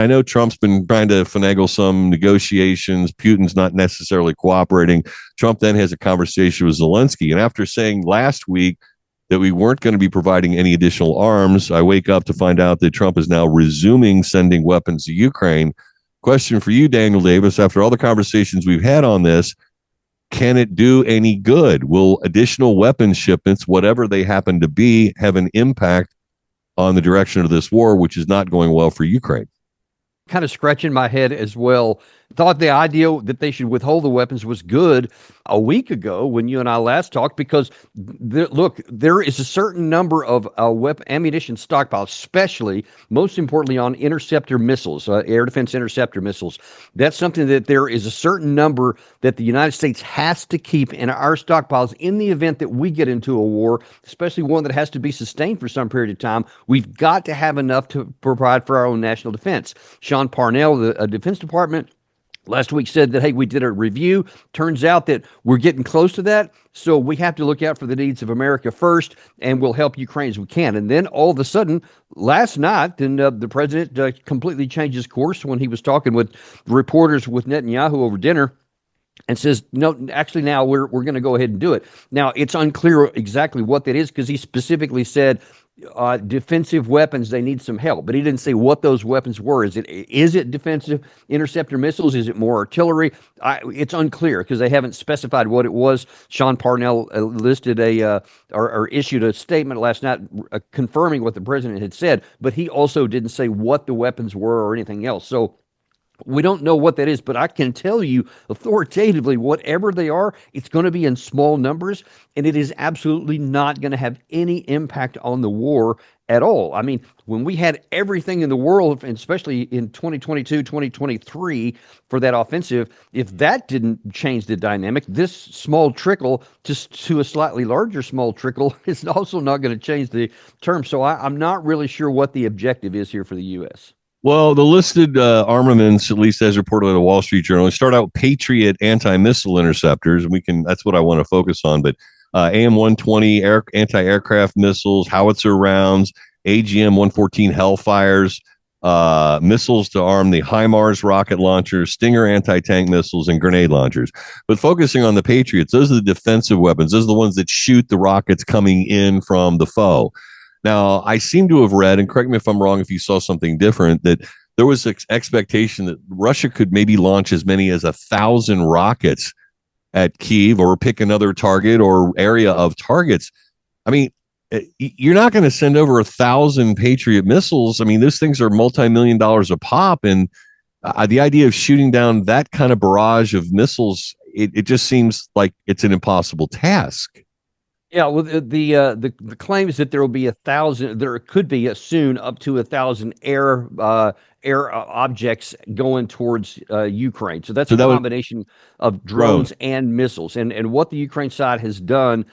I know Trump's been trying to finagle some negotiations. Putin's not necessarily cooperating. Trump then has a conversation with Zelensky. And after saying last week that we weren't going to be providing any additional arms, I wake up to find out that Trump is now resuming sending weapons to Ukraine. Question for you, Daniel Davis, after all the conversations we've had on this, can it do any good? Will additional weapons shipments, whatever they happen to be, have an impact on the direction of this war, which is not going well for Ukraine? Kind of scratching my head as well. Thought the idea that they should withhold the weapons was good a week ago when you and I last talked, because look, there is a certain number of ammunition stockpiles, especially, most importantly, on interceptor missiles, air defense interceptor missiles. That's something that there is a certain number that the United States has to keep in our stockpiles in the event that we get into a war, especially one that has to be sustained for some period of time. We've got to have enough to provide for our own national defense. Sean Parnell, the Defense Department, last week said that, hey, we did a review. Turns out that we're getting close to that. So we have to look out for the needs of America first, and we'll help Ukraine as we can. And then all of a sudden, last night, then the president completely changed his course when he was talking with reporters with Netanyahu over dinner, and says, no, actually now we're going to go ahead and do it. Now, it's unclear exactly what that is, because he specifically said defensive weapons, they need some help. But he didn't say what those weapons were. Is it defensive interceptor missiles? Is it more artillery? It's unclear because they haven't specified what it was. Sean Parnell listed or issued a statement last night confirming what the president had said, but he also didn't say what the weapons were or anything else. So we don't know what that is, but I can tell you authoritatively, whatever they are, it's going to be in small numbers, and it is absolutely not going to have any impact on the war at all. I mean, when we had everything in the world, and especially in 2022, 2023, for that offensive, if that didn't change the dynamic, this small trickle to a slightly larger small trickle is also not going to change the term. So I'm not really sure what the objective is here for the U.S. Well, the listed armaments, at least as reported by the Wall Street Journal, start out Patriot anti-missile interceptors, and that's what I want to focus on. But AIM-120 anti-aircraft missiles, howitzer rounds, AGM-114 Hellfires, missiles to arm the HIMARS rocket launchers, Stinger anti-tank missiles, and grenade launchers. But focusing on the Patriots, those are the defensive weapons. Those are the ones that shoot the rockets coming in from the foe. Now, I seem to have read, and correct me if I'm wrong if you saw something different, that there was expectation that Russia could maybe launch as many as 1,000 rockets at Kyiv, or pick another target or area of targets. I mean, you're not going to send over 1,000 Patriot missiles. I mean, those things are multi-million dollars a pop, and the idea of shooting down that kind of barrage of missiles, it just seems like it's an impossible task. Yeah, well, the claim is that there will be 1,000. There could be soon up to 1,000 air objects going towards Ukraine. So that's a combination of drones and missiles. And what the Ukraine side has done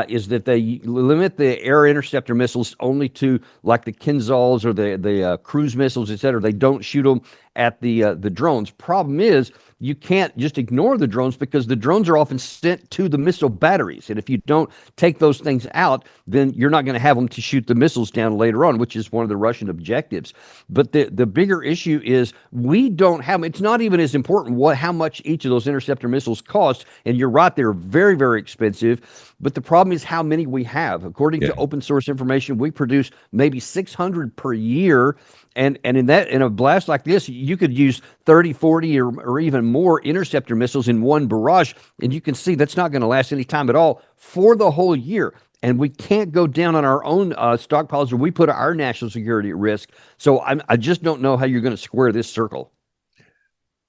is that they limit the air interceptor missiles only to like the Kinzhals or the cruise missiles, et cetera. They don't shoot them at the drones. Problem is, you can't just ignore the drones because the drones are often sent to the missile batteries. And if you don't take those things out, then you're not going to have them to shoot the missiles down later on, which is one of the Russian objectives. But the bigger issue is we don't have, it's not even as important how much each of those interceptor missiles cost. And you're right, they're very, very expensive. But the problem is how many we have. According to open source information, we produce maybe 600 per year. And in a blast like this, you could use 30, 40, or even more interceptor missiles in one barrage. And you can see that's not going to last any time at all for the whole year. And we can't go down on our own stockpiles, or we put our national security at risk. So I just don't know how you're going to square this circle.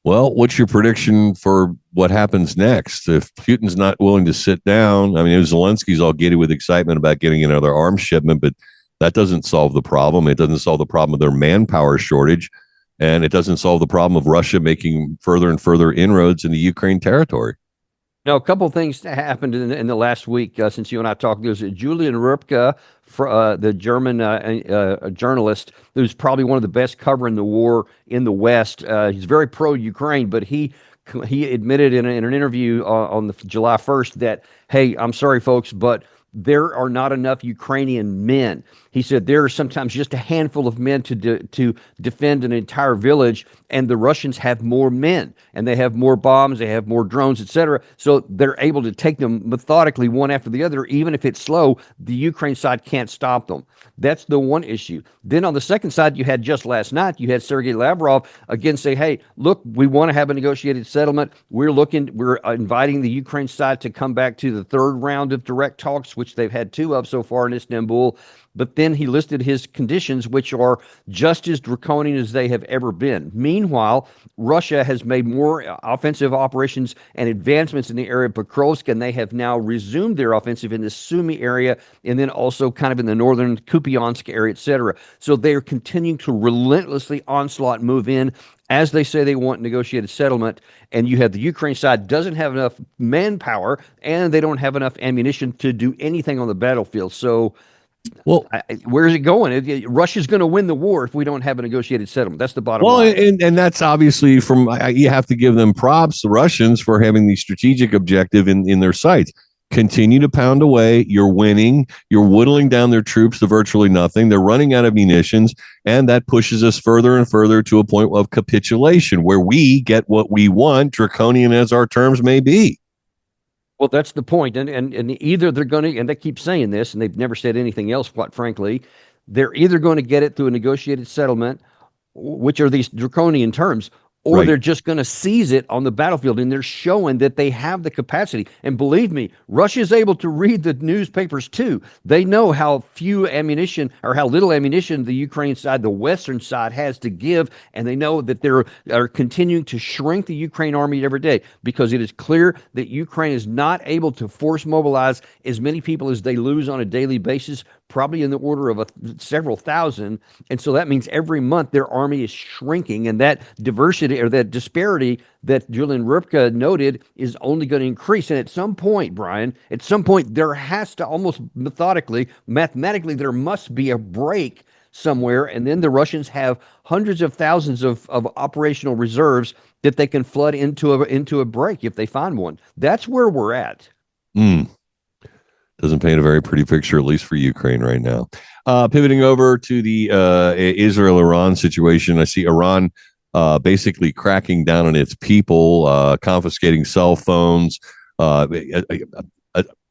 Well, what's your prediction for what happens next? If Putin's not willing to sit down, I mean, Zelensky's all giddy with excitement about getting another arms shipment, but that doesn't solve the problem. It doesn't solve the problem of their manpower shortage, and it doesn't solve the problem of Russia making further and further inroads into Ukraine territory. Now, a couple of things happened in the last week since you and I talked. There's Julian Rupke, the German journalist, who's probably one of the best covering the war in the West. He's very pro-Ukraine, but he admitted in an interview on the July 1st that, hey, I'm sorry, folks, but there are not enough Ukrainian men. He said there are sometimes just a handful of men to defend an entire village, and the Russians have more men, and they have more bombs, they have more drones, etc. So they're able to take them methodically one after the other, even if it's slow. The Ukraine side can't stop them. That's the one issue. Then on the second side, you had just last night, you had Sergei Lavrov again say, hey, look, we want to have a negotiated settlement. We're inviting the Ukraine side to come back to the third round of direct talks, which they've had two of so far in Istanbul. But then he listed his conditions, which are just as draconian as they have ever been. Meanwhile, Russia has made more offensive operations and advancements in the area of Pokrovsk, and they have now resumed their offensive in the Sumy area and then also kind of in the northern Kupiansk area, etc. So they are continuing to relentlessly onslaught move in as they say they want negotiated settlement. And you have the Ukraine side doesn't have enough manpower and they don't have enough ammunition to do anything on the battlefield. So Well, where is it going? Russia's going to win the war if we don't have a negotiated settlement. That's the bottom line. and that's obviously you have to give them props, the Russians, for having the strategic objective in their sights. Continue to pound away. You're winning. You're whittling down their troops to virtually nothing. They're running out of munitions, and that pushes us further and further to a point of capitulation where we get what we want, draconian as our terms may be. Well, that's the point. And either they're going to, and they keep saying this, and they've never said anything else, quite frankly, they're either going to get it through a negotiated settlement, which are these draconian terms, or Right. they're just going to seize it on the battlefield. And they're showing that they have the capacity. And believe me, Russia is able to read the newspapers too. They know how few ammunition or how little ammunition the Ukraine side, the Western side, has to give. And they know that they're continuing to shrink the Ukraine army every day because it is clear that Ukraine is not able to force mobilize as many people as they lose on a daily basis, probably in the order of several thousand. And so that means every month their army is shrinking, and that diversity or that disparity that Julian Ripka noted is only going to increase. And at some point, Brian, at some point, there has to almost methodically, mathematically, there must be a break somewhere. And then the Russians have hundreds of thousands of operational reserves that they can flood into a break if they find one. That's where we're at. Mm. Doesn't paint a very pretty picture, at least for Ukraine right now. Pivoting over to the Israel-Iran situation, I see Iran basically cracking down on its people, confiscating cell phones,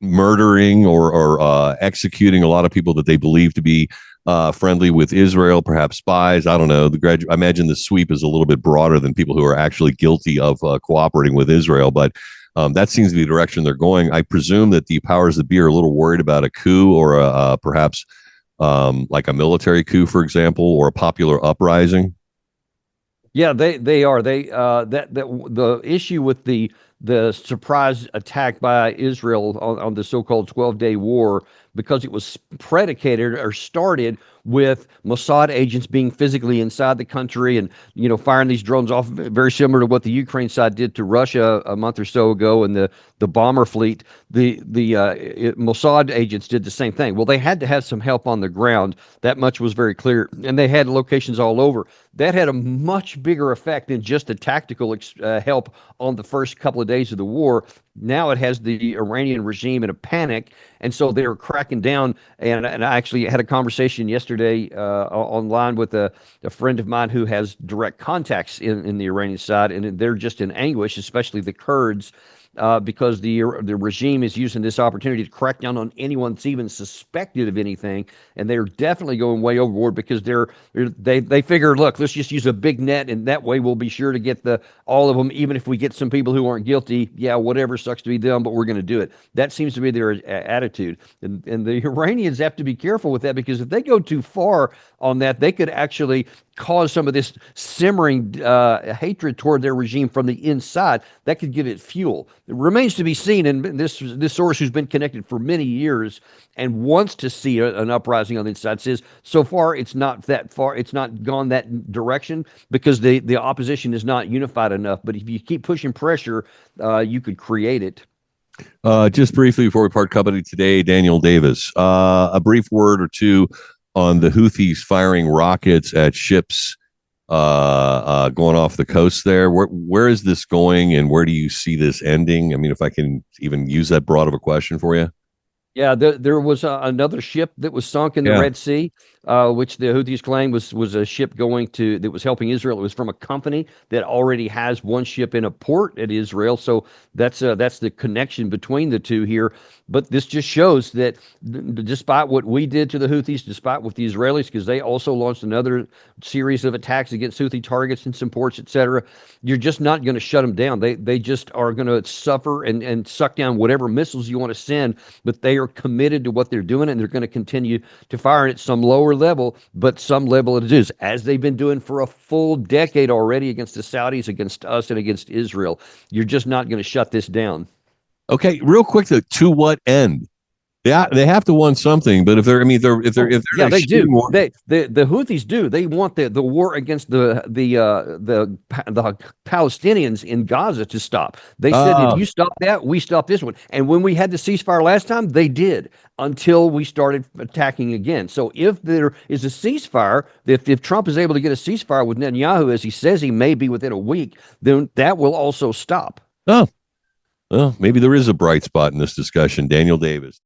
murdering or executing a lot of people that they believe to be friendly with Israel, perhaps spies. I don't know. I imagine the sweep is a little bit broader than people who are actually guilty of cooperating with Israel, but that seems to be the direction they're going. I presume that the powers that be are a little worried about a coup or perhaps like a military coup, for example, or a popular uprising. Yeah, they are. The issue with the surprise attack by Israel on the so-called 12-day war, because it was predicated or started with Mossad agents being physically inside the country and firing these drones off, very similar to what the Ukraine side did to Russia a month or so ago, and the bomber fleet. The Mossad agents did the same thing. Well, they had to have some help on the ground. That much was very clear, and they had locations all over. That had a much bigger effect than just a tactical help on the first couple of days of the war. Now it has the Iranian regime in a panic, and so they're cracking down. And I actually had a conversation yesterday online with a friend of mine who has direct contacts in the Iranian side, and they're just in anguish, especially the Kurds. Because the regime is using this opportunity to crack down on anyone that's even suspected of anything, and they're definitely going way overboard because they figure, look, let's just use a big net, and that way we'll be sure to get all of them, even if we get some people who aren't guilty. Yeah, whatever, sucks to be them, but we're going to do it. That seems to be their attitude, and the Iranians have to be careful with that, because if they go too far on that, they could actually cause some of this simmering hatred toward their regime from the inside. That could give it fuel. It remains to be seen, and this source who's been connected for many years and wants to see an uprising on the inside says so far it's not that far, it's not gone that direction because the opposition is not unified enough. But if you keep pushing pressure, you could create it. Just briefly before we part company today, Daniel Davis, a brief word or two on the Houthis firing rockets at ships going off the coast there. Where is this going, and where do you see this ending? I mean, if I can even use that broad of a question for you. Yeah, there was another ship that was sunk in the Yeah. Red Sea, which the Houthis claim was a ship going to that was helping Israel. It was from a company that already has one ship in a port at Israel. So that's the connection between the two here. But this just shows that despite what we did to the Houthis, despite what the Israelis, because they also launched another series of attacks against Houthi targets and some ports, etc., you're just not going to shut them down. They just are going to suffer and suck down whatever missiles you want to send, but they are committed to what they're doing, and they're going to continue to fire at some lower level, but some level it is, as they've been doing for a full decade already against the Saudis, against us, and against Israel. You're just not going to shut this down. Okay, real quick though, to what end? They have to want something, but I mean, Oh, if they're yeah, in a they do. shooting war, The Houthis do. They want the war against the Palestinians in Gaza to stop. They said if uh, you stop that, we stop this one. And when we had the ceasefire last time, they did until we started attacking again. So if there is a ceasefire, if Trump is able to get a ceasefire with Netanyahu, as he says he may be within a week, then that will also stop. oh, well, maybe there is a bright spot in this discussion. Daniel Davis.